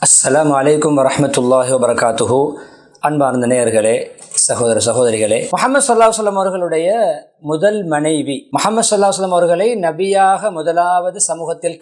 அஸ்ஸலாமு அலைக்கும் வரஹ்மத்துல்லாஹி வபரகாத்துஹு. அன்பார்ந்த நேயர்களே, சகோதர சகோதரிகளே, முஹம்மது ஸல்லல்லாஹு அலைஹி வஸல்லம் அவர்களுடைய முதல் மனைவி, முஹம்மது ஸல்லல்லாஹு அலைஹி வஸல்லம் அவர்களை நபியாக முதலாவது சமூகத்தில்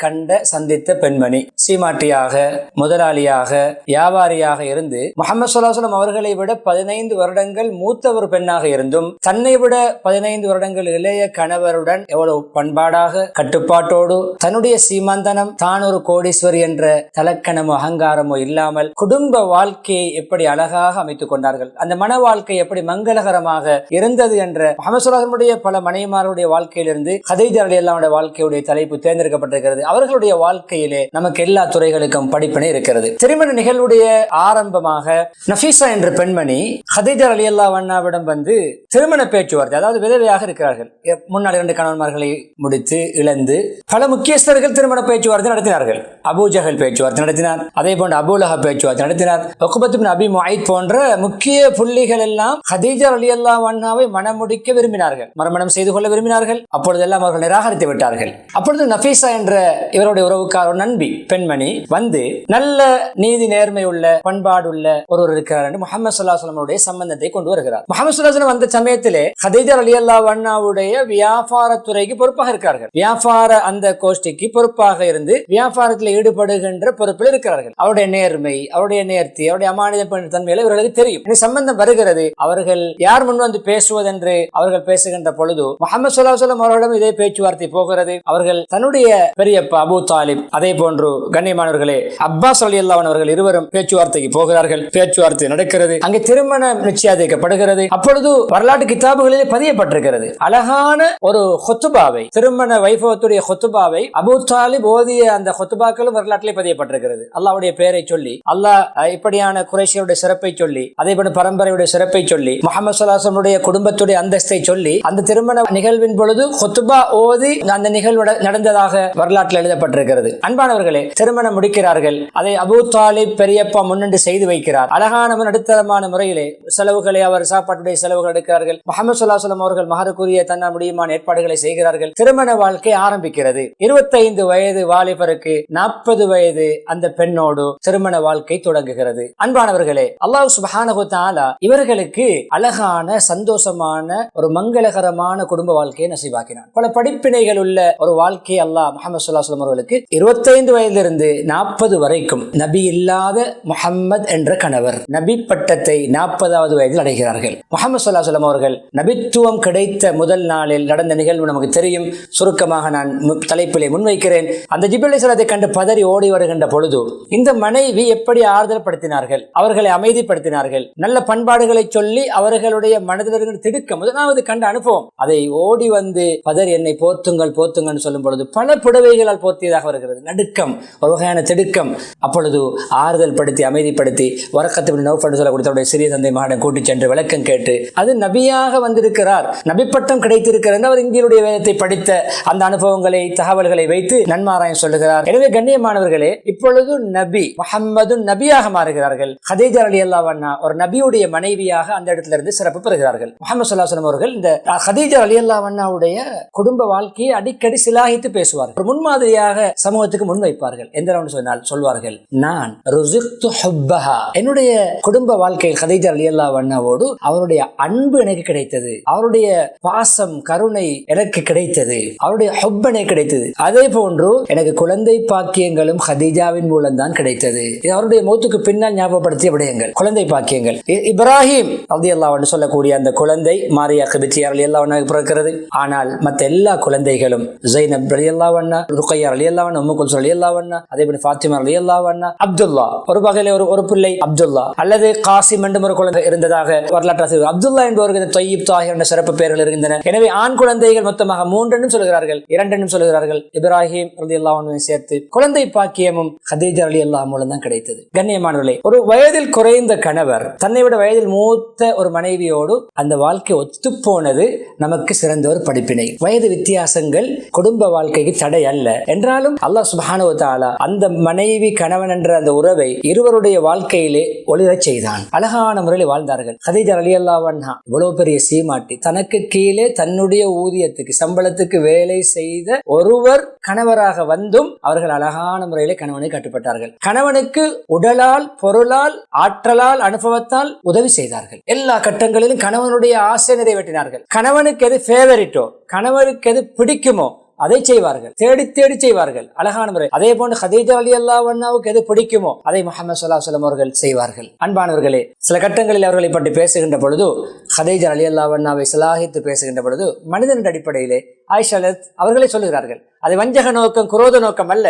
சந்தித்த பெண்மணி, சீமாட்டியாக, முதலாளியாக, வியாபாரியாக இருந்து முஹம்மது ஸல்லல்லாஹு அலைஹி வஸல்லம் அவர்களை விட 15 வருடங்கள் மூத்த ஒரு பெண்ணாக இருந்தும் தன்னை விட 15 வருடங்கள் இளைய கணவருடன் எவ்வளவு பண்பாடாக, கட்டுப்பாட்டோடு, தன்னுடைய சீமாந்தனம், தான் ஒரு கோடீஸ்வரி என்ற தலக்கணமோ அகங்காரமோ இல்லாமல் குடும்ப வாழ்க்கையை எப்படி அழகாக அமைத்துக் கொண்டார்கள், அந்த மன வாழ்க்கை எப்படி மங்களகரமாக இருந்தது என்ற முஹம்மது ஸல்லல்லாஹு அலைஹி வஸல்லம் பல மனைவிமாருடைய வாழ்க்கையிலிருந்து ஹதீஜா ரலியல்லாஹு வாழ்க்கையுடைய தலைப்பு தேர்ந்தெடுக்கப்பட்டிருக்கிறது. அவர்களுடைய வாழ்க்கையிலே நமக்கு எல்லா துறைகளுக்கும் படிப்பினை இருக்கிறது. திருமண நிகழ்வுடைய ஆரம்பமாக நஃபீசா என்ற பெண்மணி ஹதீஜா ரலியல்லாஹு அன்ஹாவிடம் வந்து திருமண பேச்சுவார்த்தை, அதாவது விதவையாக இருக்கிறார்கள், முன்னாள் 2 கணவன்மார்களை முடித்து இழந்து பல முக்கியஸ்தர்கள் திருமண பேச்சுவார்த்தை நடத்தினார்கள். அபூஜஹல் பேச்சுவார்த்தை நடத்தினார், அதே போன்று அபூலஹப் பேச்சுவார்த்தை நடத்தினார். உக்பத் இப்னு அபி முஐத் போன்ற முக்கிய புள்ளிகள் எல்லாம் ஹதீஜா ரலியல்லாஹு அன்ஹாவை மணமுடிக்க விரும்பினார்கள், மறுமணம் செய்து கொள்ள விரும்பினார்கள். அப்பொழுதெல்லாம் அவர்கள் நிராகரித்து விட்டார்கள். அப்பொழுது நஃபீசா என்ற இவருடைய உறவுக்கார நண்பி பெண்மணி வந்து நல்ல நீதி நேர்மை உள்ள பண்பாடு உள்ள ஒருவர் இருக்கிறார் என்று முஹம்மது ஸல்லல்லாஹு அலைஹி வஸல்லம் சம்பந்தத்தை கொண்டு வருகிறார். முஹம்மது ஸல்லல்லாஹு அலைஹி வஸல்லம் அந்த சமயத்திலே ஹதீஜா ரலியல்லாஹு அன்ஹாவுடைய வியாபாரத்துறைக்கு பொறுப்பாக இருக்கிறார்கள். வியாபார அந்த கோஷ்டிக்கு பொறுப்பாக இருந்து வியாபாரத்தில் ஈடுபடுகின்ற பொறுப்பில் இருக்கிறார்கள். அவருடைய நேர்மை, அவருடைய நேர்த்தி, அவருடைய அமானித தன்மையில இவர்களுக்கு தெரியும். சம்பந்தம் வருகிறது. அவர்கள் யார் முன் வந்து பேசுவதென்று அவர்கள் பேசுகின்ற பொழுது முஹம்மது ஸல்லல்லாஹு அலைஹி வஸல்லம் அவர்களிடம் இதே பேச்சுவார்த்தை போகிறது. அவர்கள் தன்னுடைய பெரியப்பா அபூ தாலிப், அதே போன்று கண்ணியமானவர்களே அப்பாஸ் ரலியல்லாஹு அன்ஹு அவர்கள் இருவரும் பேச்சுவார்த்தைக்கு போகிறார்கள். பேச்சுவார்த்தை நடக்கிறது. அங்கே திருமணம் நிச்சயிக்கப்படுகிறது. அப்பொழுது வரலாற்று கிதாபுகளிலே பதியப்பட்டிருக்கிறது அழகான ஒரு ஹுத்பாவை, திருமண வைபவத்துடைய ஹுத்பாவை அபூ தாலிப் ஓதிய அந்த ஹுத்பாக்களும் வரலாற்றிலே பதியப்பட்டிருக்கிறது. அல்லாஹ்வுடைய பெயரை சொல்லி, அல்லாஹ் இப்படியான குறைஷியருடைய சிறப்பை சொல்லி, அதே போன்று பரம்பரையுடைய சிறப்பை சொல்லி, முஹம்மது ஸல்லல்லாஹு அலைஹி வஸல்லம் குடும்பத்துடைய அந்தஸ்தை சொல்லி, அந்த திருமண நிகழ்வின் பொழுது ஹுத்பா ஓதி அந்த நிகழ்வு நடந்ததாக வரலாற்றில் எழுதப்பட்டிருக்கிறது. அன்பானவர்களே, திருமணம் முடிக்கிறார்கள். அதை அபூ தாலிப் பெரியப்பா முன்னின்று செய்து வைக்கிறார். அழகான நடுத்தரமான முறையிலே செலவுகளை, அவர் சாப்பாட்டுடைய செலவுகள் எடுக்கிறார்கள். முஹம்மது ஸல்லல்லாஹு அலைஹி வஸல்லம் அவர்கள் மகருக்குரிய தன்னால் முடியுமான ஏற்பாடுகளை செய்கிறார்கள். திருமண வாழ்க்கை ஆரம்பிக்கிறது. 25 வயது வாலிபருக்கு 40 வயது அந்த பெண்ணோடு திருமண வாழ்க்கை தொடங்குகிறது. அன்பானவர்களே, அல்லாஹ் சுப்ஹானஹு வ தஆலா இவர்களுக்கு அழகான, சந்தோஷமான, ஒரு மங்களகரமான குடும்ப வாழ்க்கையை நசீபாக்கினார். பல படிப்பினைகள் உள்ள ஒரு வாழ்க்கையை அல்லாஹ் முஹம்மது ஸல்லல்லாஹு அலைஹி வஸல்லம் அவர்களுக்கு 25 வயதிலிருந்து 40 வரைக்கும் நபி இல்லாத முஹம்மது என்ற கணவர் நபி பட்டத்தை 40வது வயதில் அடைகிறார்கள். முஹம்மது ஸல்லல்லாஹு அலைஹி வஸல்லம் அவர்கள் நபித்துவம் கிடைத்த முதல் நாளில் நடந்த நிகழ்வு நமக்கு தெரியும். சுருக்கமாக நான் தலைப்பிலே முன்வைக்கிறேன். அந்த ஜிப்ரீல் அலைஹிஸ்ஸலாத்தை கண்டு பதறி ஓடி வருகின்ற பொழுது இந்த மனைவி எப்படி ஆறுதல் படுத்தினார்கள், அவர்களை அமைதிப்படுத்தினார்கள், நல்ல பண்பாடுகளை சொல்லி அவர்களுடைய மனதில் திடுக்க முதலாவது கண்ட அனுபவம். அதை ஓடி வந்து பதறி என்னை போத்துங்கள் போத்துங்கள் சொல்லும் பொழுது பல புடவைகளால் போத்தியதாக வருகிறது. நடுக்கம், ஒரு வகையான திடுக்கம். அப்பொழுது ஆறுதல் படுத்தி அமைதிப்படுத்தி வரக்கத் இப்னு நௌஃபல் சொல்லக்கூடிய சிறிய தந்தை மகனை கூட்டிச் சென்று விளக்கம் கேட்டு, அது நபியாக வந்திருக்கிறார், நபி பட்டம் கிடைத்திருக்கிறார், அவர் இந்தியனுடைய வேதத்தை படித்த அந்த அனுபவங்களை, தகவல்களை வைத்து நன்மாராயம் சொல்லுகிறார். எனவே கண்ணியமானவர்களே, இப்பொழுது நபி முஹம்மது நபியாக மாறுகிறார்கள். ஹதீஜா ரலியல்லாஹு அன்ஹா ஒரு நபியுடைய மனைவியாக அந்த இடத்துல இருந்து சிறப்பு பெறுகிறார்கள். முஹம்மது ஸல்லல்லாஹு அலைஹி வஸல்லம் அவர்கள் இந்த ஹதீஜா ரலியல்லாஹு அன்ஹாவுடைய குடும்ப வாழ்க்கையை அடிக்கடி சிலாகித்து பேசுவார்கள். ஒரு முன்மாதிரியாக சமூகத்துக்கு முன்வைப்பார்கள். எந்த சொன்னால் சொல்வார்கள், நான் ருஸிக்து ஹுப்பஹா, என்னுடைய குடும்ப வாழ்க்கையில் ஹதீஜா ரலியல்லாஹு அன்ஹாவோடு அவருடைய அன்பு எனக்கு கிடைத்தது, அவருடைய பாசம், கருணை எனக்கு கிடைத்தது, அவருடைய ஹுப் எனக்கு கிடைத்தது. அதே போன்று எனக்கு குழந்தை பாக்கியங்களும் ஹதீஜாவின் மூலம் தான் கிடைத்தது. இது அவருடைய மௌத்துக்கு பின்னால் ஞாபகப்படுத்திய விடயங்கள், குழந்தை பாக்கியங்கள். இப்ராஹிம் ரலியல்லாஹு அன்ஹு சொல்லக்கூடிய அந்த குழந்தை மாரியா கிபித்தியா ரலியல்லாஹு அன்ஹா பிறக்கிறது. ஆனால் மற்ற எல்லா குழந்தைகளும் ஸைனப் ரலியல்லாஹு அன்ஹா, ருக்கையா ரலியல்லாஹு அன்ஹா, உம்மு குல்சூம் ரலியல்லாஹு அன்ஹா, அதேபோல ஃபாத்திமா ரலியல்லாஹு அன்ஹா, அப்துல்லா, ஒரு வகையில ஒரு பிள்ளை அப்துல்லா, அல்லது காசிம் என்றும் ஒரு குழந்தை இருந்ததாக வரலாற்று அப்துல்லா என்பவர்கள் தய்யிப், தாஹிர் என்ற சிறப்பு பெயர்கள் இருக்கின்றன. எனவே ஆண் குழந்தைகள் மொத்தமாக 3 என்றும் சொல்கிறார்கள், 2 என்றும் சொல்கிறார்கள். இப்ராஹிம் ரலியல்லாஹு அன்ஹு சேர்த்து குழந்தை பாக்கியமும் ஹதீஜா ரலியல்லாஹு மூலம் தான் கிடைத்தது. கண்ணியமானவர்களே, ஒரு வயதில் குறைந்த கணவர் தன்னை விட வயதில் மூத்த மூத்த ஒரு மனைவியோடு அந்த வாழ்க்கை ஒத்துப்போனது நமக்கு சிறந்த ஒரு படிப்பினை. வயது வித்தியாசங்கள் குடும்ப வாழ்க்கைக்கு தடை அல்ல. என்றாலும் அல்லாஹ் சுப்ஹானஹு வ தஆலா அந்த மனைவி கணவன் என்ற அந்த உறவை இருவருடைய வாழ்க்கையிலே ஒளிரச் செய்தான். அழகான முறையில் வாழ்ந்தார்கள். கதீஜா ரலியல்லாஹு அன்ஹா இவ்வளவு பெரிய சீமாட்டி, தனக்கு கீழே தன்னுடைய ஊதியத்துக்கு சம்பளத்துக்கு வேலை செய்த ஒருவர் கணவராக வந்தும் அவர்கள் அழகான முறையிலே கணவனை கட்டுப்பட்டார்கள். கணவனுக்கு உடலால், பொருளால், ஆற்றலால், அனுபவத்தால் உதவி செய்தார்கள். எல்லா கட்டங்களிலும் கணவனுடைய ஆசை நிறைவேற்றினார்கள். கணவனுக்கு எது ஃபேவரிட்டோ, கணவனுக்கு எது பிடிக்குமோ அதை செய்வார்கள். தேடி தேடி செய்வார்கள். அழகான முறை. அதே போன்று கதீஜா ரலியல்லாஹு அன்ஹாவுக்கு எது பிடிக்குமோ அதை முஹம்மது ஸல்லல்லாஹு அலைஹி வஸல்லம் அவர்கள் செய்வார்கள். அன்பானவர்களே, சில கட்டங்களில் அவர்களை பற்றி பேசுகின்ற பொழுது, கதீஜா ரலியல்லாஹு அன்ஹாவை சிலாகித்து பேசுகின்ற பொழுது மனிதன் அடிப்படையிலே ஆயிஷா அவர்களே சொல்லுகிறார்கள், அது வஞ்சக நோக்கம், குரோத நோக்கம் அல்ல.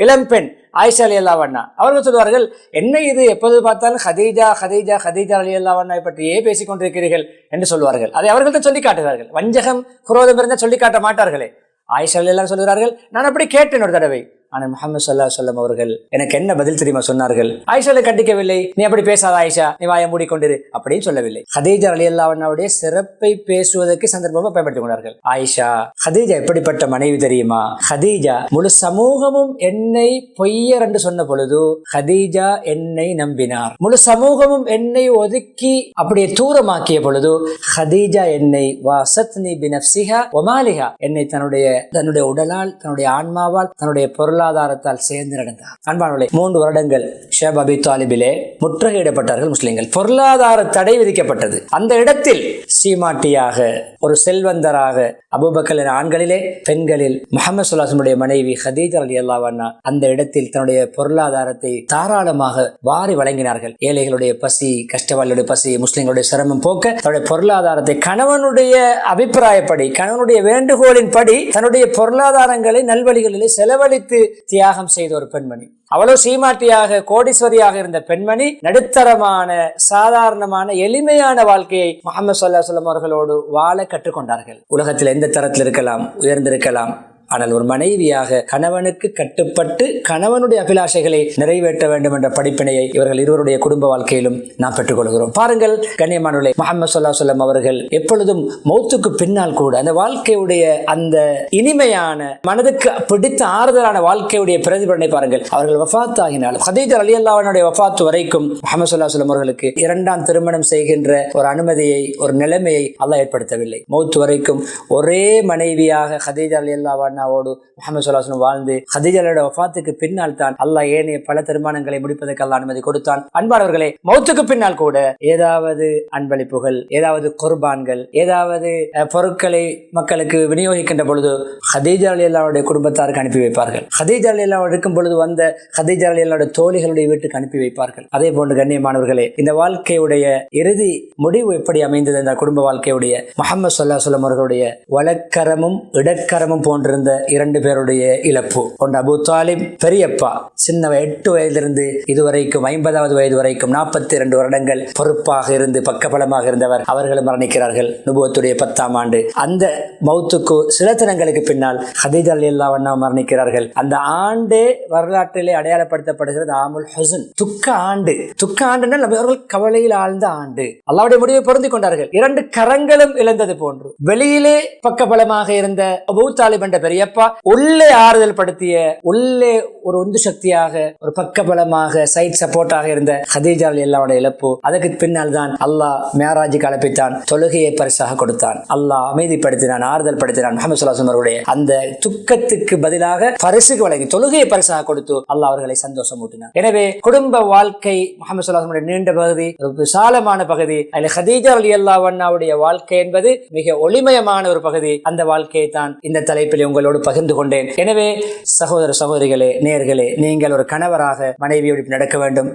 இளம்பெண் ஆயிஷா ரலியல்லாஹு அன்ஹா அவர்கள் சொல்வார்கள், என்ன இது எப்போது பார்த்தாலும் கதீஜா கதீஜா கதீஜா ரலியல்லாஹு அன்ஹா பற்றியே பேசிக் கொண்டிருக்கிறீர்கள் என்று சொல்வார்கள். அதை அவர்கள்ட்ட சொல்லி காட்டுகிறார்கள். வஞ்சகம், குரோதம் இருந்தால் சொல்லி காட்ட மாட்டார்களே. ஆயிஷா ரலியல்லாஹு சொல்கிறார்கள், நான் அப்படி கேட்டேன் ஒரு தடவை. ஆனால் முஹம்மது ஸல்லல்லாஹு அலைஹி வஸல்லம் அவர்கள் எனக்கு என்ன பதில் தெரியுமா சொன்னார்கள்? ஆயிஷாவை கண்டிக்கவில்லை, நீ அப்படி பேசாத ஆயிஷா, நீ வாயை மூடிக்கொண்டிரு அப்படின்னு சொல்லவில்லை. கதீஜா ரலியல்லாஹு அன்ஹாவுடைய சிறப்பை பேசுவதற்கு சந்தர்ப்பமாக பயன்படுத்திக் கொண்டார்கள். ஆயிஷா, கதீஜா எப்படிப்பட்ட மனைவி தெரியுமா? கதீஜா முழு சமூகமும் என்னை பொய்யர் என்று சொன்ன பொழுது கதீஜா என்னை நம்பினார். முழு சமூகமும் என்னை ஒதுக்கி அப்படியே தூரமாக்கிய பொழுது கதீஜா என்னை வாசத்னி பினஃப்ஸிஹா வ மாலிஹா, என்னை தன்னுடைய உடலால், தன்னுடைய ஆன்மாவால், தன்னுடைய பொருளாதாரத்தால் சேர்ந்து நடந்தார். அன்பானவர்களே, 3 வருடங்கள் ஷேப் அபி தாலிபிலே முற்றுகையிடப்பட்டார்கள் முஸ்லிம்கள். பொருளாதார தடை விதிக்கப்பட்டது. அந்த இடத்தில் சீமாட்டியாக, ஒரு செல்வந்தராக, அபூபக்கர் ஆண்களிலே, பெண்களில் முஹம்மது ஸல்லல்லாஹு அலைஹி வஸல்லம் மனைவி கதீஜா ரலியல்லாஹு அன்ஹா அந்த இடத்தில் தன்னுடைய பொருளாதாரத்தை தாராளமாக வாரி வழங்கினார்கள். ஏழைகளுடைய பசி, கஷ்டவாளிகளுடைய பசி, முஸ்லிம்களுடைய சிரமம் போக்க தன்னுடைய பொருளாதாரத்தை கணவனுடைய அபிப்பிராயப்படி, கணவனுடைய வேண்டுகோளின் படி தன்னுடைய பொருளாதாரங்களை நல்வழிகளிலே செலவழித்து தியாகம் செய்த ஒரு பெண்மணி. அவ்வளவு சீமாட்டியாக, கோடீஸ்வரியாக இருந்த பெண்மணி நடுத்தரமான, சாதாரணமான, எளிமையான வாழ்க்கையை முஹம்மது ஸல்லல்லாஹு அலைஹி வஸல்லம் அவர்களோடு வாழ கற்றுக்கொண்டார்கள். உலகத்தில் எந்த தரத்தில் இருக்கலாம், உயர்ந்திருக்கலாம், ஆனால் ஒரு மனைவியாக கணவனுக்கு கட்டுப்பட்டு கணவனுடைய அபிலாஷைகளை நிறைவேற்ற வேண்டும் என்ற படிப்பினையை இவர்கள் இருவருடைய குடும்ப வாழ்க்கையிலும் நாம் பெற்றுக்கொள்கிறோம். பாருங்கள் கண்ணியமானவர்களே, முஹம்மது ஸல்லல்லாஹு அலைஹி வஸல்லம் அவர்கள் எப்பொழுதும் மௌத்துக்கு பின்னால் கூட அந்த வாழ்க்கையுடைய அந்த இனிமையான, மனதுக்கு பிடித்த ஆறுதலான வாழ்க்கையுடைய பிரதிபலனை பாருங்கள். அவர்கள் வஃபாத் ஆகினாலும், கதீஜா ரலியல்லாஹு அன்ஹாவுடைய வஃபாத் வரைக்கும் முஹம்மது ஸல்லல்லாஹு அலைஹி வஸல்லம் அவர்களுக்கு 2ஆம் திருமணம் செய்கின்ற ஒரு அனுமதியை, ஒரு நிலைமையை அல்லாஹ் ஏற்படுத்தவில்லை. மௌத் வரைக்கும் ஒரே மனைவியாக கதீஜா ரலியல்லாஹு அன்ஹாவோடு முஹம்மது ஸல்லல்லாஹு அலைஹி வஸல்லம் வாழ்ந்து கதீஜாவுடைய வஃபாத்துக்கு பின்னால் தான் அல்லாஹ் ஏனைய பல திருமணங்களை முடிப்பதற்கு அல்லாஹ் அனுமதி கொடுத்தான். அன்பானவர்களே, மௌத்துக்கு பின்னால் கூட ஏதாவது அன்பளிப்புகள், ஏதாவது குர்பான்கள், ஏதாவது பொருட்களை மக்களுக்கு விநியோகிக்கின்ற பொழுது கதீஜா ரலியல்லாஹுடைய குடும்பத்தாருக்கு அனுப்பி வைப்பார்கள். கதீஜா ரலியல்லாஹு இருக்கும் பொழுது வந்த கதீஜா ரலியல்லாஹுடைய தோழிகளுடைய வீட்டுக்கு அனுப்பி வைப்பார்கள். அதே போன்று கண்ணியமானவர்களே, இந்த வாழ்க்கையுடைய இறுதி முடிவு எப்படி அமைந்தது? இந்த குடும்ப வாழ்க்கையுடைய முஹம்மது ஸல்லல்லாஹு அலைஹி வஸல்லம் அவர்களுடைய வலக்கரமும் இடக்கரமும் போன்றிருந்த 2 பேருடைய இழப்பு. ஒன்று அபூ தாலிப், பெரியப்பா, சின்ன 8 வயதிலிருந்து இதுவரைக்கும் 50வது வயது வரைக்கும் 42 வருடங்கள் பொறுப்பாக இருந்து பக்கபலமாக இருந்தவர். அவர்களும் மரணிக்கிறார்கள் நுபுவத்துடைய 10ஆம் ஆண்டு. அந்த மௌத்துக்கு சில தினங்களுக்கு பின்னால் கதீஜா ரலியல்லாஹு அன்ஹா மரணிக்கிறார்கள். அந்த ஆண்டே வரலாற்றிலே அடையாளப்படுத்தப்படுகிறது ஆமுல் ஹுஸ்ன், துக்க ஆண்டு. துக்க ஆண்டுனால் அவர்கள் கவலையில் ஆழ்ந்த ஆண்டு. அல்லாஹ்வுடைய முடிவை பொருந்திக் கொண்டார்கள். 2 கரங்களும் இழந்தது போன்று. வெளியிலே பக்கபலமாக இருந்த அபூ தாலிப் என்ற பெரியப்பா உள்ளே ஆறுதல் படுத்திய, உள்ளே ஒரு உந்து சக்தியாக, ஒரு பக்கபலமாக, சைட் சப்போர்ட்டாக இருந்த கதீஜா ரலியல்லாஹு இழப்பு. அதற்கு பின்னால் தான் அல்லாஹ் மிஅராஜுக்கு அழைப்பித்தான், தொழுகையை பரிசாக கொடுத்தான். அல்லாஹ் அமைதிப்படுத்தினான், ஆறுதல் படுத்தினான். முஹம்மது ஸல்லல்லாஹு அலைஹி வஸல்லம் அவருடைய அந்த துக்கத்துக்கு பதிலாக பரிசுக்கு வழங்கி தொழுகையை பரிசாக கொடுத்து அல்லாஹ் அவர்களை சந்தோஷமூட்டினார். எனவே குடும்ப வாழ்க்கை முஹம்மது ஸல்லல்லாஹு அலைஹி வஸல்லம் நீண்ட பகுதி, ஒரு விசாலமான பகுதி. அதில் கதீஜா ரலியல்லாஹு அன்ஹாவுடைய வாழ்க்கை என்பது மிக ஒளிமயமான ஒரு பகுதி. அந்த வாழ்க்கையை தான் இந்த தலைப்பில் உங்களோடு பகிர்ந்து கொண்டேன். எனவே சகோதர சகோதரிகளே, நேயர்களே, நீங்கள் ஒரு கணவராக மனைவியோடு நடக்க வேண்டும்.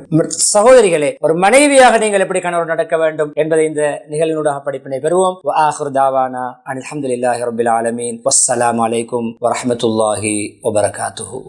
சகோதரிகளே, ஒரு மனைவியாக நீங்கள் எப்படி கணவர் நடக்க வேண்டும் என்பதை இந்த நிகழ்வினூடாக படிப்பினை பெறுவோம். ஆகிரு தாவானா அல்ஹம்துலில்லாஹி ரப்பில் ஆலமீன். வஸ்ஸலாமு அலைக்கும் வரஹ்மத்துல்லாஹி வபரகாத்துஹு.